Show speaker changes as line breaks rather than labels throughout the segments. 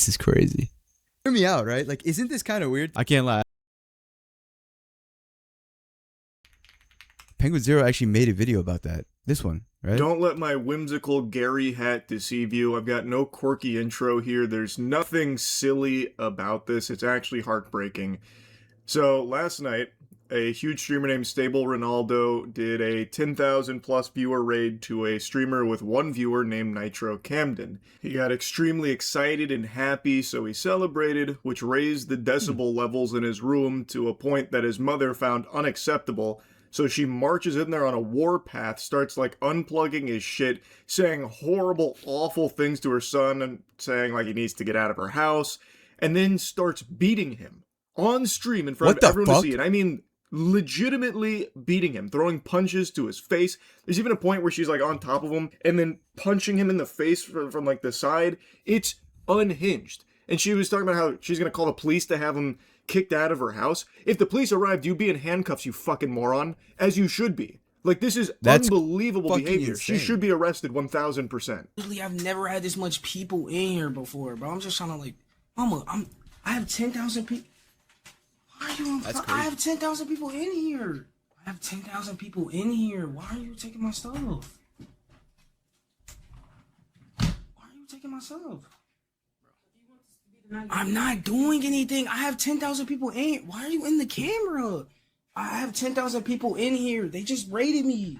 This is crazy. Hear me out, right? Like, isn't this kind of weird? I can't lie. Penguin Zero actually made a video about that. This one, right?
Don't let my whimsical Gary hat deceive you. I've got no quirky intro here. There's nothing silly about this. It's actually heartbreaking. So last night, a huge streamer named Stable Ronaldo did a 10,000 plus viewer raid to a streamer with one viewer named Nitro Camden. He got extremely excited and happy, so he celebrated, which raised the decibel levels in his room to a point that his mother found unacceptable. So she marches in there on a warpath, starts like unplugging his shit, saying horrible, awful things to her son and saying like he needs to get out of her house, and then starts beating him on stream in front of everyone to see. And I mean, legitimately beating him, throwing punches to his face. There's even a point where she's like on top of him and then punching him in the face from like the side. It's unhinged. And she was talking about how she's going to call the police to have him kicked out of her house. If the police arrived, you'd be in handcuffs, you fucking moron, as you should be. Like, this is unbelievable behavior.
Insane.
She should be arrested 1,000%.
Really, I've never had this much people in here before, bro. I'm just trying to like, Mama, I have 10,000 people. Why are you on? I have 10,000 people in here. I have 10,000 people in here. Why are you taking my stuff? Why are you taking my stuff? I'm not doing anything. I have 10,000 people in here. Why are you in the camera? I have 10,000 people in here. They just raided me.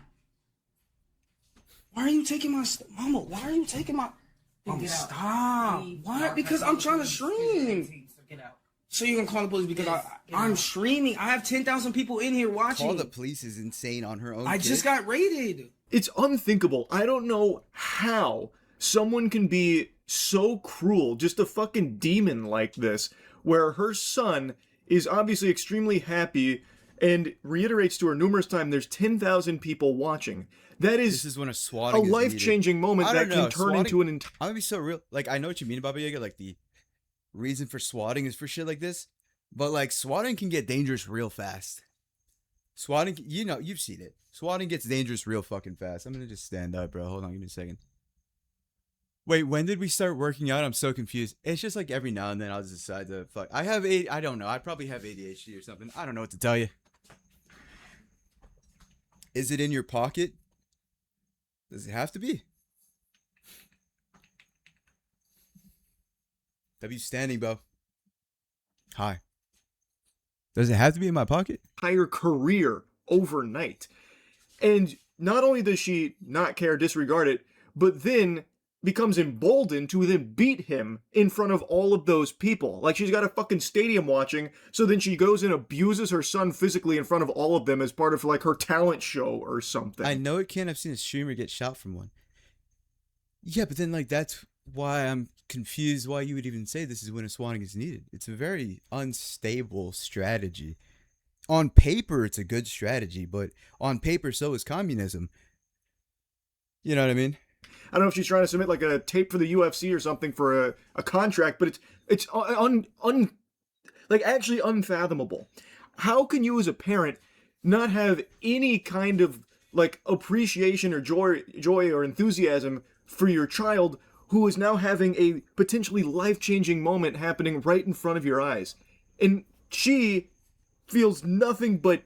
Why are you taking my stuff? Mama, why are you taking my... Mama, stop. Why? Because I'm trying to stream. So you can call the police because I'm streaming. I have 10,000 people in here watching.
Call the police is insane on her own.
I just got raided.
It's unthinkable. I don't know how someone can be so cruel, just a fucking demon like this, where her son is obviously extremely happy and reiterates to her numerous times there's 10,000 people watching. This is when a life-changing moment that can turn into an entire...
I'm gonna be so real. Like, I know what you mean, Baba Yaga. Like, the reason for swatting is for shit like this. But, like, swatting can get dangerous real fast. Swatting, you know, you've seen it. Swatting gets dangerous real fucking fast. I'm gonna just stand up, bro. Hold on, give me a second. Wait, when did we start working out? I'm so confused. It's just like every now and then I'll just decide to fuck. I don't know. I probably have ADHD or something. I don't know what to tell you. Is it in your pocket? Does it have to be? W standing, bro. Hi. Does it have to be in my pocket?
Entire career overnight. And not only does she not care, disregard it, but then becomes emboldened to then beat him in front of all of those people. Like, she's got a fucking stadium watching, so then she goes and abuses her son physically in front of all of them as part of, like, her talent show or something.
I know it can't have seen a streamer get shot from one. Yeah, but then, like, that's why I'm confused why you would even say this is when a swatting is needed. It's a very unstable strategy. On paper, it's a good strategy, but on paper, so is communism. You know what I mean?
I don't know if she's trying to submit like a tape for the UFC or something for a contract, but it's actually unfathomable. How can you as a parent not have any kind of like appreciation or joy or enthusiasm for your child who is now having a potentially life-changing moment happening right in front of your eyes? And she feels nothing but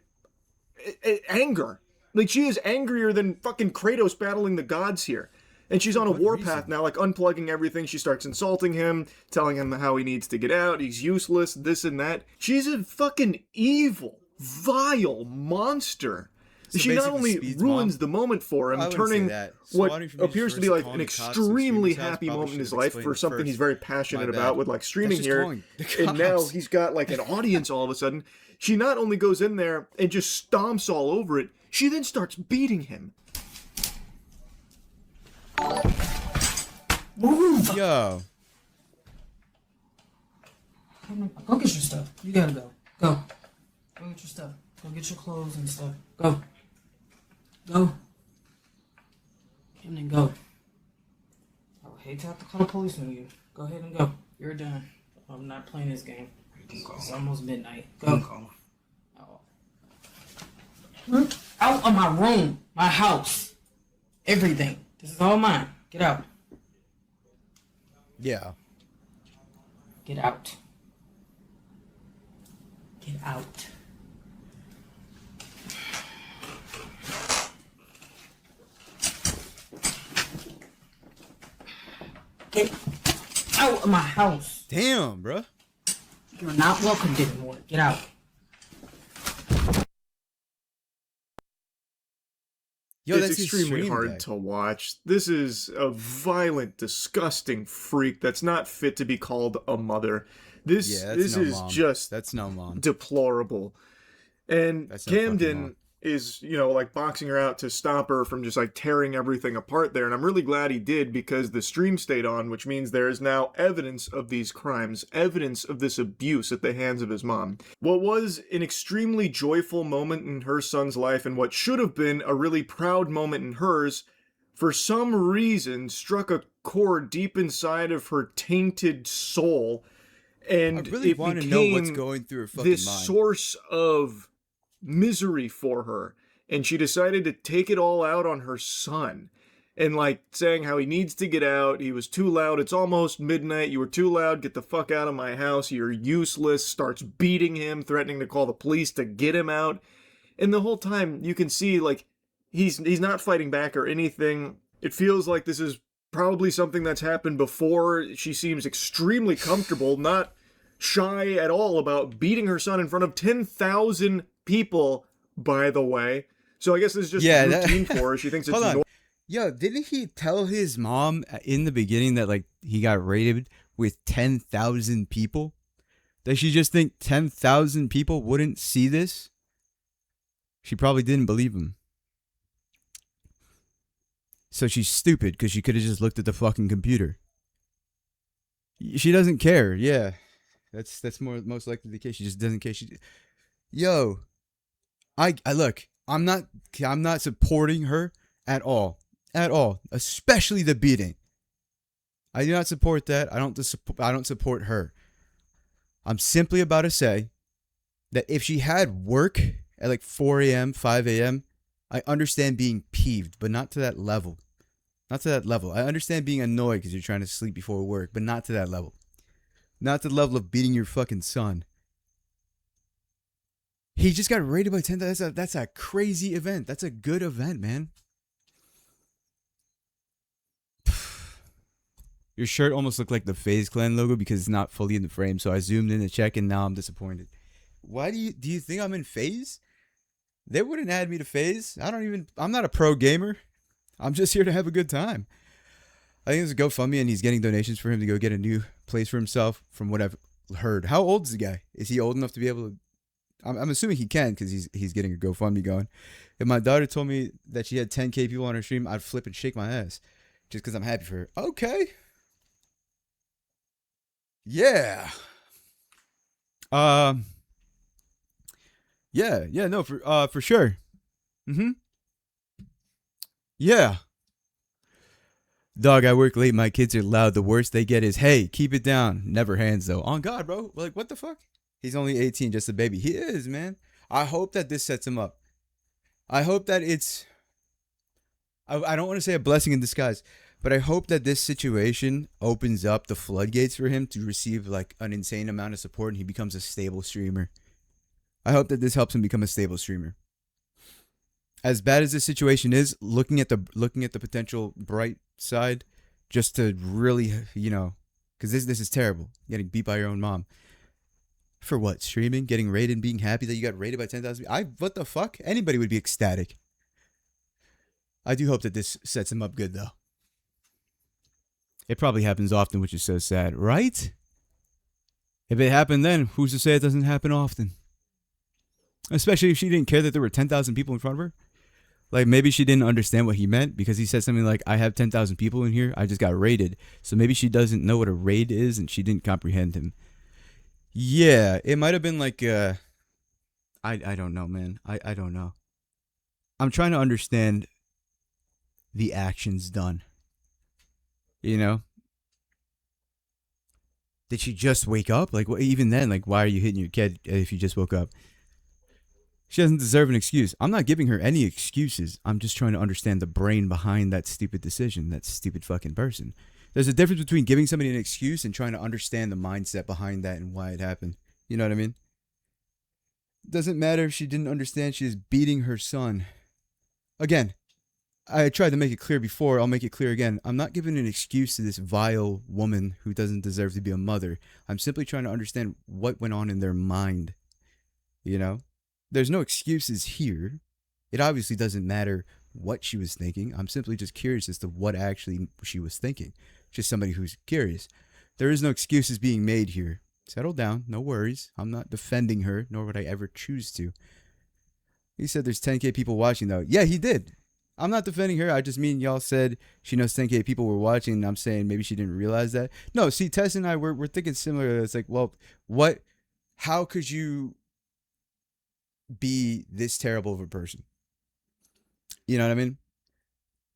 anger. Like, she is angrier than fucking Kratos battling the gods here. And she's on a warpath now, like unplugging everything. She starts insulting him, telling him how he needs to get out. He's useless, this and that. She's a fucking evil, vile monster. So she not only ruins the moment for him, turning what appears to be like an extremely happy moment in his life for something he's very passionate about with like streaming here. And now he's got like an audience all of a sudden. She not only goes in there and just stomps all over it, she then starts beating him.
Move!
Yo.
Go get your stuff. You gotta go. Go. Go get your stuff. Go get your clothes and stuff. Go. Go. And then go. I would hate to have to call the police on you. Go ahead and go. You're done. I'm not playing this game. It's almost midnight. Go. Out of my room. My house. Everything. This is all mine. Get out.
Yeah.
Get out. Get out. Get out of my house.
Damn, bro.
You're not welcomed anymore. Get out.
Yo,
it's
that's
extremely hard to watch. This is a violent, disgusting freak that's not fit to be called a mother. This is
mom.
just
That's no mom.
deplorable. And
That's no fucking
Camden
mom.
is, like boxing her out to stop her from just like tearing everything apart there. And I'm really glad he did, because the stream stayed on, which means there is now evidence of these crimes, evidence of this abuse at the hands of his mom. What was an extremely joyful moment in her son's life, and what should have been a really proud moment in hers, for some reason struck a chord deep inside of her tainted soul. And
I really want to know what's going through her fucking
this
mind.
source of misery for her, and she decided to take it all out on her son, and like saying how he needs to get out. He was too loud. It's almost midnight. You were too loud. Get the fuck out of my house. You're useless. Starts beating him, threatening to call the police to get him out. And the whole time you can see like he's not fighting back or anything. It feels like this is probably something that's happened before. She seems extremely comfortable, not shy at all about beating her son in front of 10,000 people, by the way. So I guess this is just routine for her. She thinks it's normal.
Yo, didn't he tell his mom in the beginning that like he got raided with 10,000 people? Does she just think 10,000 people wouldn't see this? She probably didn't believe him. So she's stupid because she could have just looked at the fucking computer. She doesn't care. Yeah, that's most likely the case. She just doesn't care. Yo, I look. I'm not supporting her at all, especially the beating. I do not support that. I don't support her. I'm simply about to say that if she had work at like 4 a.m., 5 a.m., I understand being peeved, but not to that level. Not to that level. I understand being annoyed because you're trying to sleep before work, but not to that level. Not to the level of beating your fucking son. He just got raided by 10,000. That's a crazy event. That's a good event, man. Your shirt almost looked like the FaZe Clan logo because it's not fully in the frame, so I zoomed in to check and now I'm disappointed. Why do you think I'm in FaZe? They wouldn't add me to FaZe. I'm not a pro gamer. I'm just here to have a good time. I think it's a GoFundMe and he's getting donations for him to go get a new place for himself from what I've heard. How old is the guy? Is he old enough to be able to... I'm assuming he can because he's getting a GoFundMe going. If my daughter told me that she had 10K people on her stream, I'd flip and shake my ass just because I'm happy for her. Okay. Yeah. Yeah, no, for sure. Yeah. Dog, I work late. My kids are loud. The worst they get is, hey, keep it down. Never hands, though. On God, bro. Like, what the fuck? He's only 18, just a baby. He is, man. I hope that this sets him up. I hope that it's... I don't want to say a blessing in disguise, but I hope that this situation opens up the floodgates for him to receive, like, an insane amount of support and he becomes a stable streamer. I hope that this helps him become a stable streamer. As bad as this situation is, looking at the potential bright side, just to really, because this is terrible. Getting beat by your own mom. For what? Streaming? Getting raided and being happy that you got raided by 10,000 people? What the fuck? Anybody would be ecstatic. I do hope that this sets him up good, though. It probably happens often, which is so sad, right? If it happened then, who's to say it doesn't happen often? Especially if she didn't care that there were 10,000 people in front of her. Like, maybe she didn't understand what he meant because he said something like, I have 10,000 people in here. I just got raided. So maybe she doesn't know what a raid is and she didn't comprehend him. Yeah, it might have been like, I don't know, man. I don't know. I'm trying to understand the actions done. Did she just wake up? Like, even then, like, why are you hitting your kid if you just woke up? She doesn't deserve an excuse. I'm not giving her any excuses. I'm just trying to understand the brain behind that stupid decision, that stupid fucking person. There's a difference between giving somebody an excuse and trying to understand the mindset behind that and why it happened. You know what I mean? Doesn't matter if she didn't understand. She is beating her son. Again, I tried to make it clear before. I'll make it clear again. I'm not giving an excuse to this vile woman who doesn't deserve to be a mother. I'm simply trying to understand what went on in their mind. You know? There's no excuses here. It obviously doesn't matter what she was thinking. I'm simply just curious as to what actually she was thinking. Just somebody who's curious. There is no excuses being made here. Settle down. No worries. I'm not defending her, nor would I ever choose to. He said there's 10K people watching, though. Yeah, he did. I'm not defending her. I just mean y'all said she knows 10K people were watching, and I'm saying maybe she didn't realize that. No, see, Tess and I, we're thinking similar. It's like, well, how could you be this terrible of a person? You know what I mean?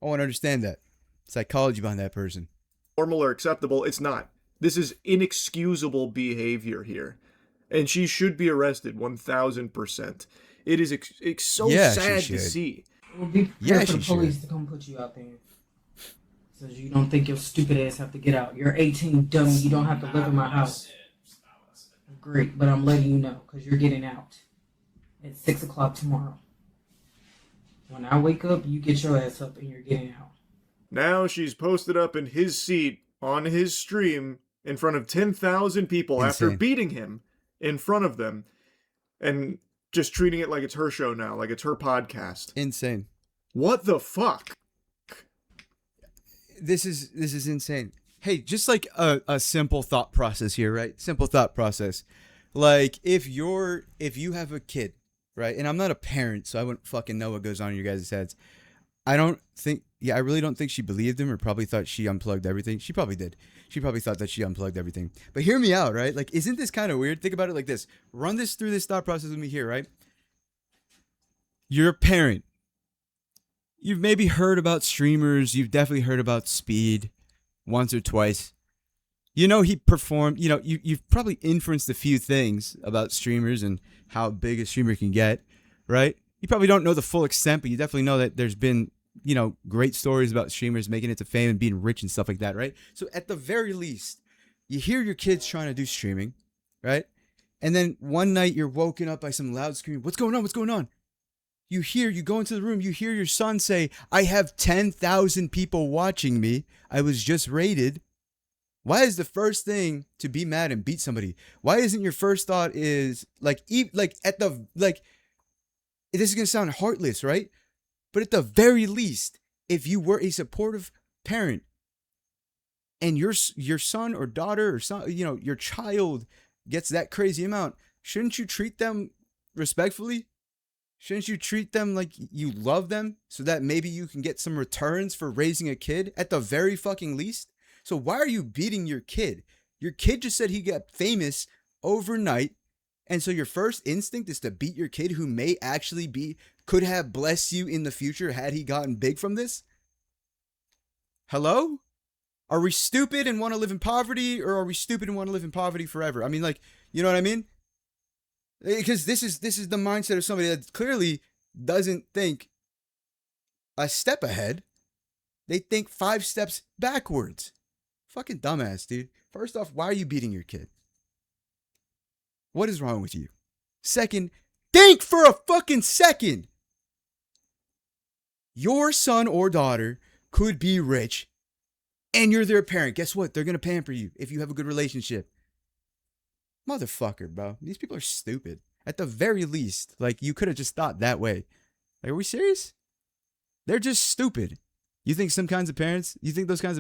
I want to understand that. Psychology behind that person.
Normal or acceptable, it's not. This is inexcusable behavior here. And she should be arrested 1,000%. It is so sad to see.
Well, be prepared for the police to come put you out there. So you don't think your stupid ass have to get out. You're 18, dummy. You don't have to live in my house. Great, but I'm letting you know because you're getting out at 6 o'clock tomorrow. When I wake up, you get your ass up and you're getting out.
Now she's posted up in his seat on his stream in front of 10,000 people after beating him in front of them and just treating it like it's her show now, like it's her podcast.
Insane.
What the fuck?
This is insane. Hey, just like a simple thought process here, right? Simple thought process. Like if you have a kid, right? And I'm not a parent, so I wouldn't fucking know what goes on in your guys' heads. I really don't think she believed him or probably thought she unplugged everything. She probably did. She probably thought that she unplugged everything. But hear me out, right? Like, isn't this kind of weird? Think about it like this. Run this through this thought process with me here, right? You're a parent. You've maybe heard about streamers. You've definitely heard about Speed once or twice. You know he performed, you've probably inferenced a few things about streamers and how big a streamer can get, right? You probably don't know the full extent, but you definitely know that there's been, great stories about streamers making it to fame and being rich and stuff like that, right? So at the very least, you hear your kids trying to do streaming, right? And then one night you're woken up by some loud scream. What's going on? What's going on? You go into the room, you hear your son say, I have 10,000 people watching me. I was just raided. Why is the first thing to be mad and beat somebody? Why isn't your first thought is this is going to sound heartless, right? But at the very least, if you were a supportive parent and your son or daughter or son, your child gets that crazy amount, shouldn't you treat them respectfully? Shouldn't you treat them like you love them so that maybe you can get some returns for raising a kid at the very fucking least? So why are you beating your kid? Your kid just said he got famous overnight. And so your first instinct is to beat your kid who may actually could have blessed you in the future had he gotten big from this? Hello? Are we stupid and want to live in poverty, or are we stupid and want to live in poverty forever? I mean, you know what I mean? Because this is the mindset of somebody that clearly doesn't think a step ahead. They think 5 steps backwards. Fucking dumbass, dude. First off, why are you beating your kid? What is wrong with you? Second, think for a fucking second. Your son or daughter could be rich and you're their parent. Guess what? They're going to pamper you if you have a good relationship. Motherfucker, bro. These people are stupid. At the very least, you could have just thought that way. Are we serious? They're just stupid. You think those kinds of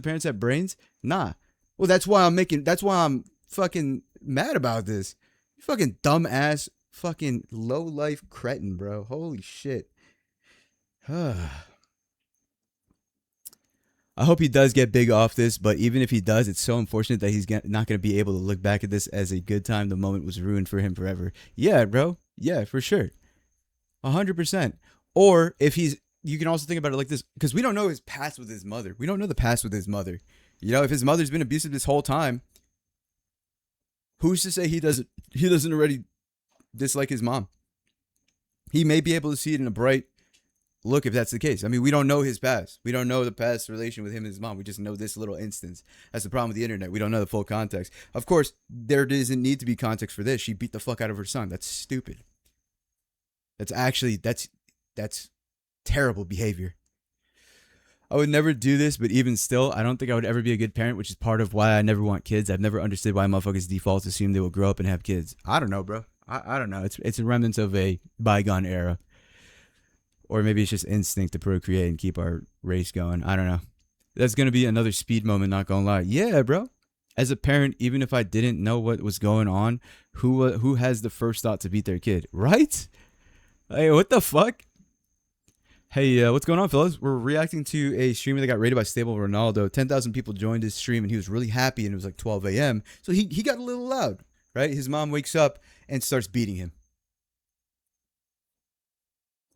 parents have brains? Nah. Well, that's why I'm fucking mad about this. You fucking dumbass, fucking low life cretin, bro. Holy shit. I hope he does get big off this, but even if he does, it's so unfortunate that he's not going to be able to look back at this as a good time. The moment was ruined for him forever. Yeah, bro. Yeah, for sure. 100%. Or you can also think about it like this, because we don't know his past with his mother. We don't know the past with his mother. If his mother's been abusive this whole time, who's to say he doesn't already dislike his mom? He may be able to see it in a bright, look if that's the case. I mean, we don't know his past. We don't know the past relation with him and his mom. We just know this little instance. That's the problem with the internet. We don't know the full context. Of course, there doesn't need to be context for this. She beat the fuck out of her son. That's stupid. That's terrible behavior. I would never do this, but even still, I don't think I would ever be a good parent, which is part of why I never want kids. I've never understood why motherfuckers default assume they will grow up and have kids. I don't know, bro. I don't know. It's a remnant of a bygone era. Or maybe it's just instinct to procreate and keep our race going. I don't know. That's going to be another speed moment, not going to lie. Yeah, bro. As a parent, even if I didn't know what was going on, who has the first thought to beat their kid? Right? Hey, what the fuck? Hey, what's going on, fellas? We're reacting to a streamer that got raided by Stable Ronaldo. 10,000 people joined his stream, and he was really happy, and it was like 12 a.m. So he got a little loud, right? His mom wakes up and starts beating him.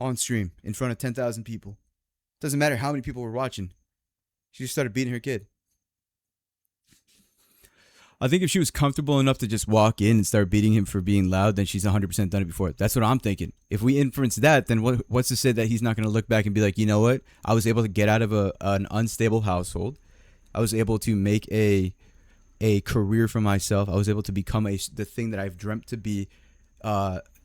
On stream, in front of 10,000 people. Doesn't matter how many people were watching. She just started beating her kid. I think if she was comfortable enough to just walk in and start beating him for being loud, then she's 100% done it before. That's what I'm thinking. If we inference that, then what's to say that he's not going to look back and be like, you know what? I was able to get out of an unstable household. I was able to make a career for myself. I was able to become the thing that I've dreamt to be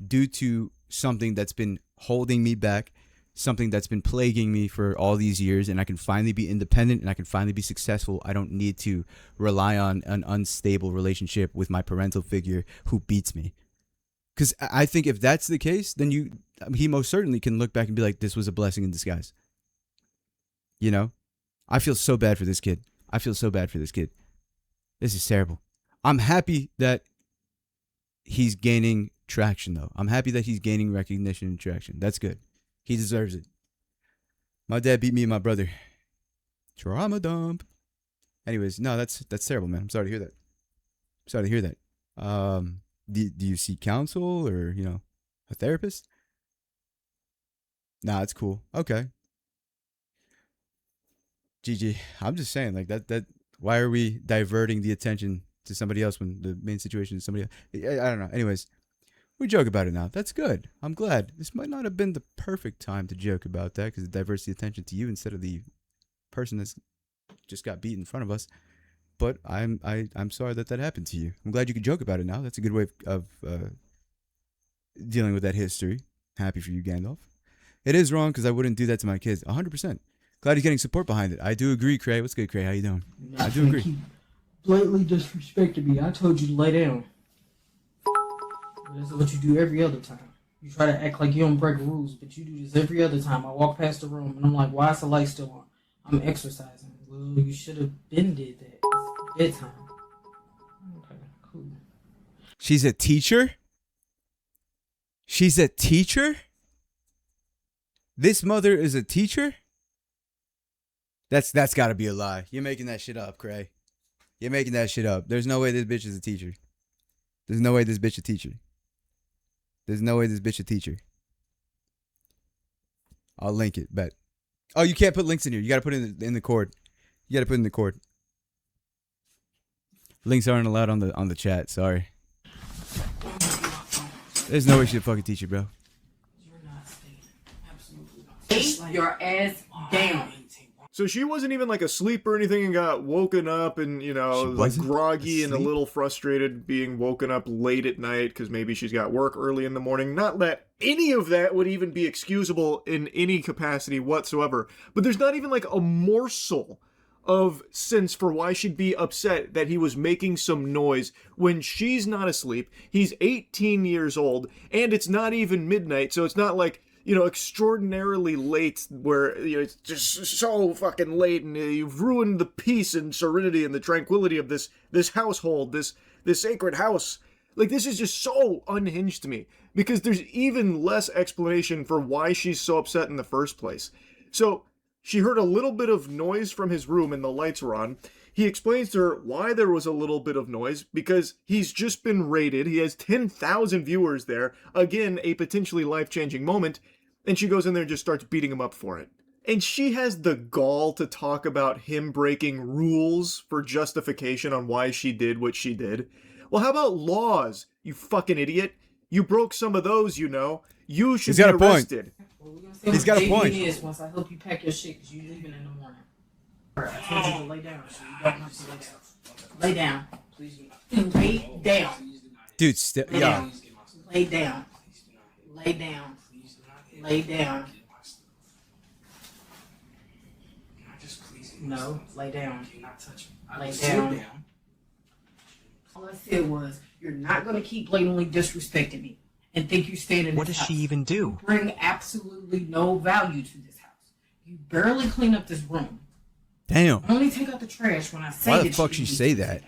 due to something that's been holding me back, something that's been plaguing me for all these years, and I can finally be independent and I can finally be successful. I don't need to rely on an unstable relationship with my parental figure who beats me. Because I think if that's the case, then he most certainly can look back and be like, this was a blessing in disguise. You know? I feel so bad for this kid. This is terrible. I'm happy that he's gaining traction, though. I'm happy that he's gaining recognition and traction. That's good. He deserves it. My dad beat me and my brother. Trauma dump. Anyways, no, that's terrible, man. I'm sorry to hear that. Do you seek counsel or, a therapist? Nah, it's cool. Okay. GG. I'm just saying, like, that why are we diverting the attention to somebody else when the main situation is somebody else? I don't know. Anyways, we joke about it now. That's good. I'm glad. This might not have been the perfect time to joke about that because it diverts the attention to you instead of the person that's just got beat in front of us. But I'm sorry that happened to you. I'm glad you could joke about it now. That's a good way of dealing with that history. Happy for you, Gandalf. It is wrong because I wouldn't do that to my kids. 100%. Glad he's getting support behind it. I do agree, Cray. What's good, Cray? How you doing? I do agree.
He blatantly disrespected me. I told you to lay down. This is what you do every other time. You try to act like you don't break rules, but you do this every other time. I walk past the room and I'm like, why is the light still on? I'm exercising. Well, you should have been did that. It's bedtime. Okay, cool.
She's a teacher? She's a teacher? This mother is a teacher? That's got to be a lie. You're making that shit up, Cray. You're making that shit up. There's no way this bitch is a teacher. There's no way this bitch a teacher. There's no way this bitch a teacher. I'll link it, bet. Oh, you can't put links in here. You got to put it in the cord. You got to put it in the cord. Links aren't allowed on the chat. Sorry. There's no way she's a fucking teacher, bro.
You're not staying. Absolutely not.
Lay your ass down.
So she wasn't even like asleep or anything and got woken up and, like groggy and a little frustrated being woken up late at night because maybe she's got work early in the morning. Not that any of that would even be excusable in any capacity whatsoever. But there's not even like a morsel of sense for why she'd be upset that he was making some noise when she's not asleep. He's 18 years old and it's not even midnight. So it's not like, extraordinarily late where, it's just so fucking late and you've ruined the peace and serenity and the tranquility of this household, this sacred house. Like, this is just so unhinged to me because there's even less explanation for why she's so upset in the first place. So she heard a little bit of noise from his room and the lights were on. He explains to her why there was a little bit of noise because he's just been raided. He has 10,000 viewers there. Again, a potentially life-changing moment. And she goes in there and just starts beating him up for it. And she has the gall to talk about him breaking rules for justification on why she did what she did. Well, how about laws, you fucking idiot? You broke some of those, You should be arrested.
He's got a point.
Is once I help you pack your shit, because you leaving in the morning. Alright, I told you to lay down, so you don't have to lay down. Lay down. Please do not. Lay down.
Dude, yeah.
Lay down. Lay down. Lay down. No, lay down. Lay down. All I said was, you're not going to keep blatantly disrespecting me and think you're staying in this house.
What does she even do?
You bring absolutely no value to this house. You barely clean up this room.
Damn.
Only take out the trash when I say
Why
that
the fuck she say that?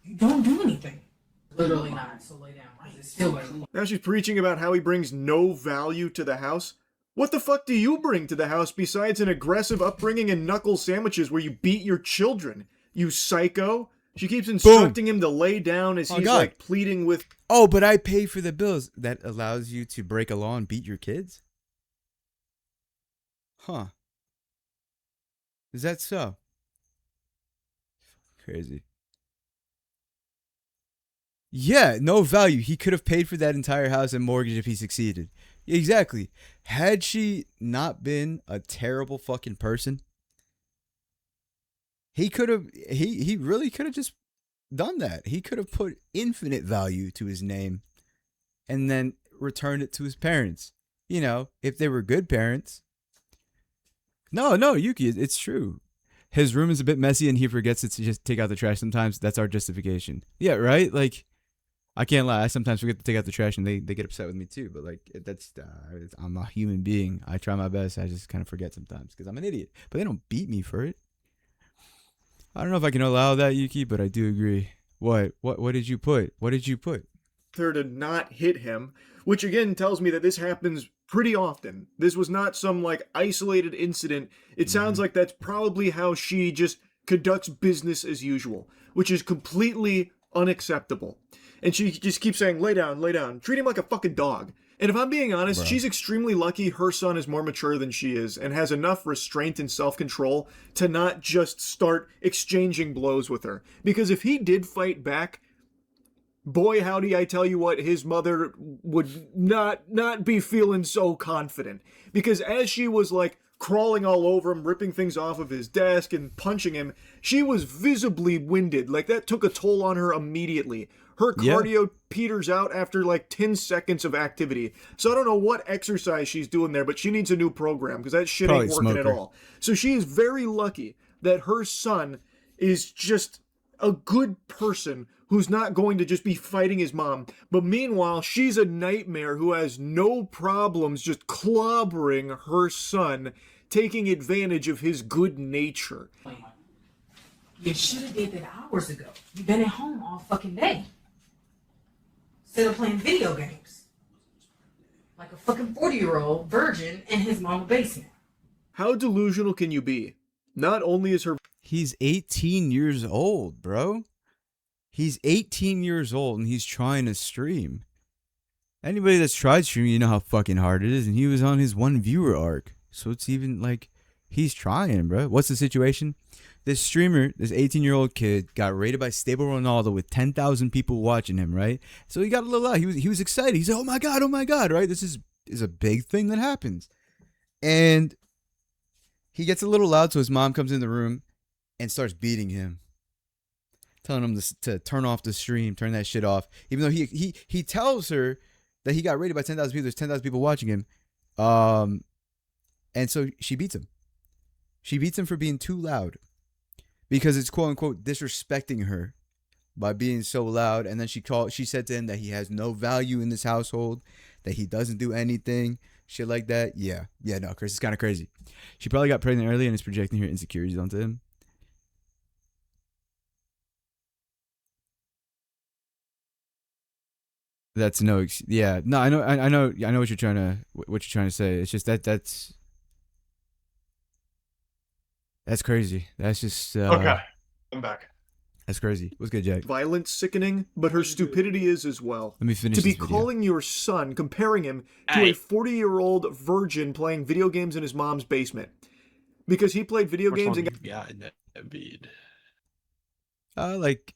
You don't do anything. Literally not, so lay down. It's still better.
Now she's preaching about how he brings no value to the house. What the fuck do you bring to the house besides an aggressive upbringing and knuckle sandwiches where you beat your children? You psycho. She keeps instructing him to lay down as he's like pleading with...
Oh, but I pay for the bills. That allows you to break a law and beat your kids? Huh. Is that so? Crazy. Yeah, no value. He could have paid for that entire house and mortgage if he succeeded. Exactly. Had she not been a terrible fucking person, he could have, he really could have just done that. He could have put infinite value to his name and then returned it to his parents. You know, if they were good parents. No, Yuki, it's true. His room is a bit messy and he forgets to just take out the trash sometimes. That's our justification. Yeah, right? Like, I can't lie. I sometimes forget to take out the trash and they get upset with me too. But like, that's, I'm a human being. I try my best. I just kind of forget sometimes because I'm an idiot. But they don't beat me for it. I don't know if I can allow that, Yuki, but I do agree. What did you put? What did you put?
Her to not hit him, which again tells me that this happens pretty often. This was not some like isolated incident. It sounds like that's probably how she just conducts business as usual, which is completely unacceptable. And she just keeps saying, lay down, treat him like a fucking dog. And if I'm being honest, she's extremely lucky her son is more mature than she is and has enough restraint and self-control to not just start exchanging blows with her. Because if he did fight back, boy howdy, I tell you what, his mother would not be feeling so confident. Because as she was like crawling all over him, ripping things off of his desk and punching him, she was visibly winded. Like that took a toll on her immediately. Her cardio peters out after like 10 seconds of activity. So I don't know what exercise she's doing there, but she needs a new program because that shit ain't working at all. So she is very lucky that her son is just a good person who's not going to just be fighting his mom. But meanwhile, she's a nightmare who has no problems just clobbering her son, taking advantage of his good nature.
You should have did that hours ago. You've been at home all fucking day. Instead of playing video games. Like a fucking 40-year-old virgin in his mom's basement.
How delusional can you be? Not only is her...
He's 18 years old, bro. He's 18 years old and he's trying to stream. Anybody that's tried streaming, you know how fucking hard it is. And he was on his 1 viewer arc. So it's even like, he's trying, bro. What's the situation? This streamer, this 18-year-old kid, got rated by Stable Ronaldo with 10,000 people watching him, right? So he got a little out. He was excited. He said, oh my God, right? This is a big thing that happens. And he gets a little loud, so his mom comes in the room and starts beating him. Telling him to turn off the stream, turn that shit off. Even though he tells her that he got rated by 10,000 people. There's 10,000 people watching him. And so she beats him. She beats him for being too loud. Because it's quote unquote disrespecting her by being so loud. And then she said to him that he has no value in this household, that he doesn't do anything, shit like that. Yeah, no, Chris, it's kind of crazy. She probably got pregnant early and is projecting her insecurities onto him. That's no, yeah, no, I know what you're trying to say. It's just that's crazy. That's just
okay. I'm back.
That's crazy. What's good, Jack?
Violent, sickening, but her stupidity is as well.
Let me finish
to be
this video.
calling your son, comparing him to a 40-year-old virgin playing video games in his mom's basement because he played video games and
got Navid.
like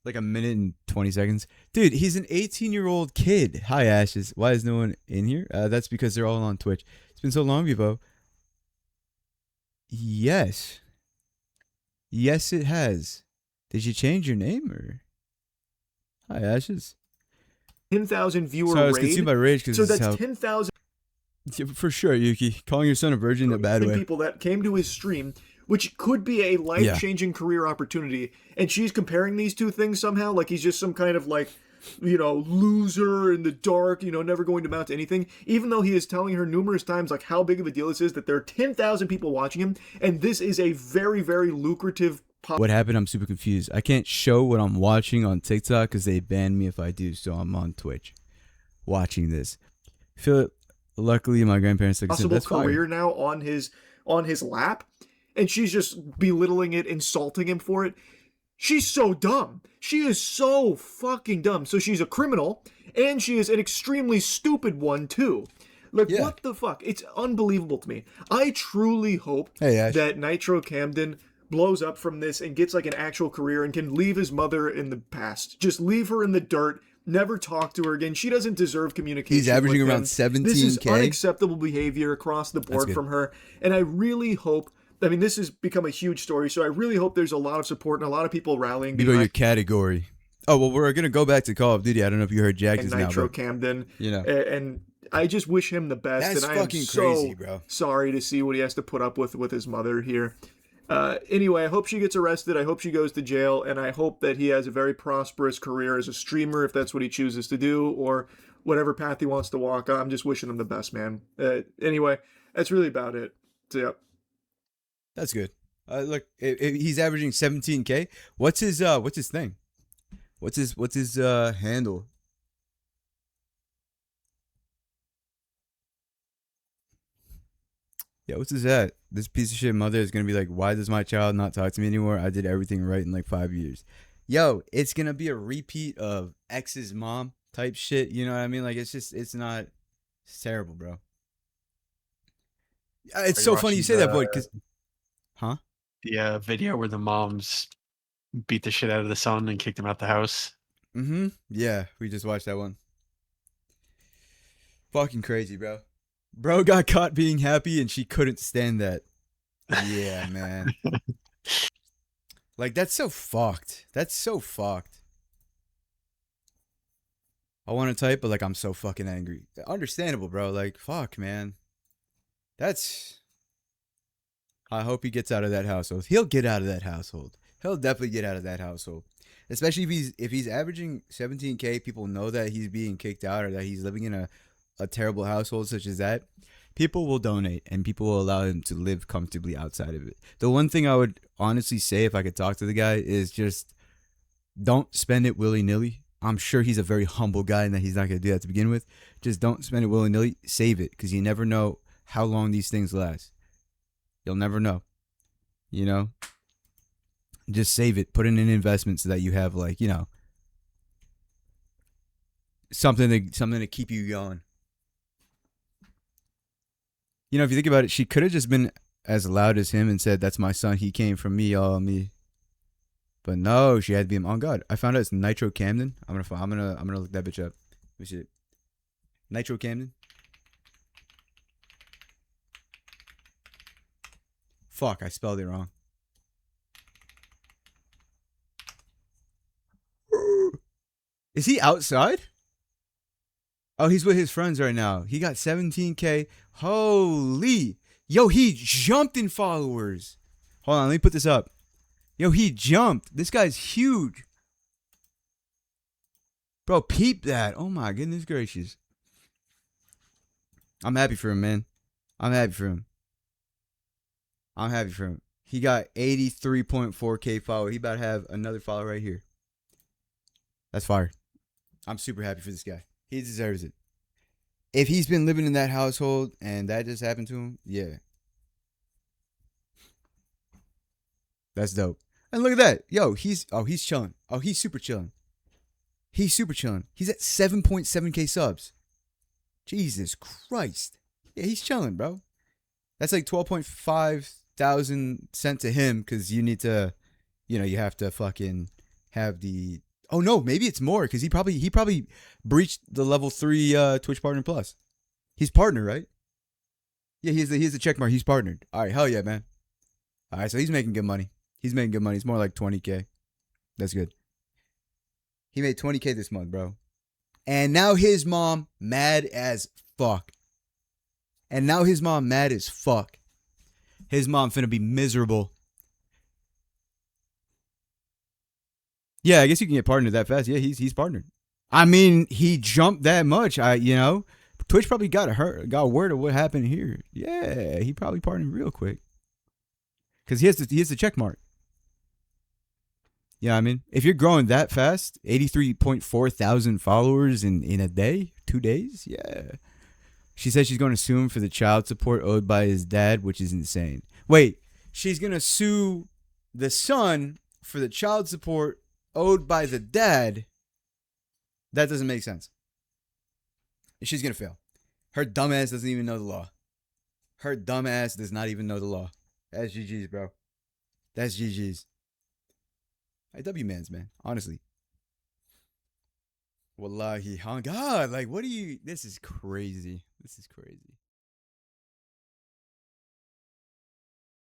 Like a minute and 20 seconds. Dude, he's an 18-year-old kid. Hi, Ashes. Why is no one in here? That's because they're all on Twitch. It's been so long, Bibo. Yes. Yes, it has. Did you change your name or? Hi, Ashes.
10,000 viewer
So I was
raid.
consumed by rage because
So that's 10,000
Yeah, for sure, Yuki. Calling your son a virgin in a bad way.
people that came to his stream, which could be a life-changing career opportunity, and she's comparing these two things somehow, like he's just some kind of like, you know, loser in the dark, you know, never going to amount to anything, even though he is telling her numerous times like how big of a deal this is, that there are 10,000 people watching him, and this is a very, very lucrative
What happened? I'm super confused. I can't show what I'm watching on TikTok because they banned me if I do, so I'm on Twitch watching this. I feel luckily my grandparents like
possible
that's
career
fire.
now on his lap, and she's just belittling it, insulting him for it. She's so dumb. She is so fucking dumb. So she's a criminal, and she is an extremely stupid one too. Like, what the fuck? It's unbelievable to me. I truly hope that Nitro Camden blows up from this and gets like an actual career and can leave his mother in the past. Just leave her in the dirt. Never talk to her again. She doesn't deserve communication.
He's averaging
with
around
him.
17K.
This is unacceptable behavior across the board from her. And I really hope, I mean, this has become a huge story, so I really hope there's a lot of support and a lot of people rallying
behind your category. Oh, well, we're going to go back to Call of Duty. I don't know if you heard Jack is
Nitro
now,
Camden.
You know.
And I just wish him the best.
That's
and I am
fucking
so
crazy, bro.
sorry to see what he has to put up with his mother here. Anyway, I hope she gets arrested. I hope she goes to jail, and I hope that he has a very prosperous career as a streamer, if that's what he chooses to do, or whatever path he wants to walk. I'm just wishing him the best, man. Anyway, that's really about it. So, yeah.
That's good. Look, if he's averaging 17K. What's his thing? What's his handle? Yeah, what's his at? This piece of shit mother is gonna be like, why does my child not talk to me anymore? I did everything right in like 5 years. Yo, it's gonna be a repeat of X's mom type shit. You know what I mean? Like, it's terrible, bro. It's so funny you say that, Void, because,
The video where the moms beat the shit out of the son and kicked him out the house.
Mm-hmm. Yeah, we just watched that one. Fucking crazy, bro. Bro got caught being happy and she couldn't stand that. Yeah, man. Like, that's so fucked. That's so fucked. I want to type, but like, I'm so fucking angry. Understandable, bro. Like, fuck, man. I hope he gets out of that household. He'll get out of that household. He'll definitely get out of that household. Especially if he's averaging 17K, people know that he's being kicked out or that he's living in a terrible household such as that. People will donate and people will allow him to live comfortably outside of it. The one thing I would honestly say if I could talk to the guy is just don't spend it willy-nilly. I'm sure he's a very humble guy and that he's not going to do that to begin with. Just don't spend it willy-nilly. Save it, because you never know how long these things last. You'll never know. You know? Just save it. Put in an investment so that you have, like, you know, something to keep you going. You know, if you think about it, she could have just been as loud as him and said, "That's my son. He came from me, all me." But no, she had to be him. On God, I found out it's Nitro Camden. I'm gonna look that bitch up. Let me see it. Nitro Camden. Fuck, I spelled it wrong. Is he outside? Oh, he's with his friends right now. He got 17K. Holy. Yo, he jumped in followers. Hold on, let me put this up. Yo, he jumped. This guy's huge. Bro, peep that. Oh my goodness gracious. I'm happy for him, man. I'm happy for him. He got 83.4K followers. He about to have another follower right here. That's fire. I'm super happy for this guy. He deserves it. If he's been living in that household and that just happened to him, yeah. That's dope. And look at that. Yo, he's chilling. Oh, he's super chilling. He's at 7.7K subs. Jesus Christ. Yeah, he's chilling, bro. That's like 12.5 thousand sent to him because you need to, you know, you have to fucking have the Oh no, maybe it's more because he probably breached the level 3 Twitch Partner Plus. He's partner, right? Yeah, he's the check mark. He's partnered. All right, hell yeah, man. All right, so he's making good money. He's making good money. It's more like 20K. That's good. He made 20K this month, bro. And now his mom mad as fuck. His mom finna be miserable. Yeah, I guess you can get partnered that fast. Yeah, he's partnered. I mean, he jumped that much. Twitch probably got word of what happened here. Yeah, he probably partnered real quick. Cause he has the check mark. Yeah, I mean, if you're growing that fast, 83.4 thousand followers in a day, 2 days, yeah. She says she's going to sue him for the child support owed by his dad, which is insane. Wait, she's going to sue the son for the child support owed by the dad? That doesn't make sense. She's going to fail. Her dumbass doesn't even know the law. Her dumbass does not even know the law. That's GG's, bro. That's GG's. IW mans, man. Honestly. Wallahi. Oh God. Like, what do you... This is crazy. This is crazy.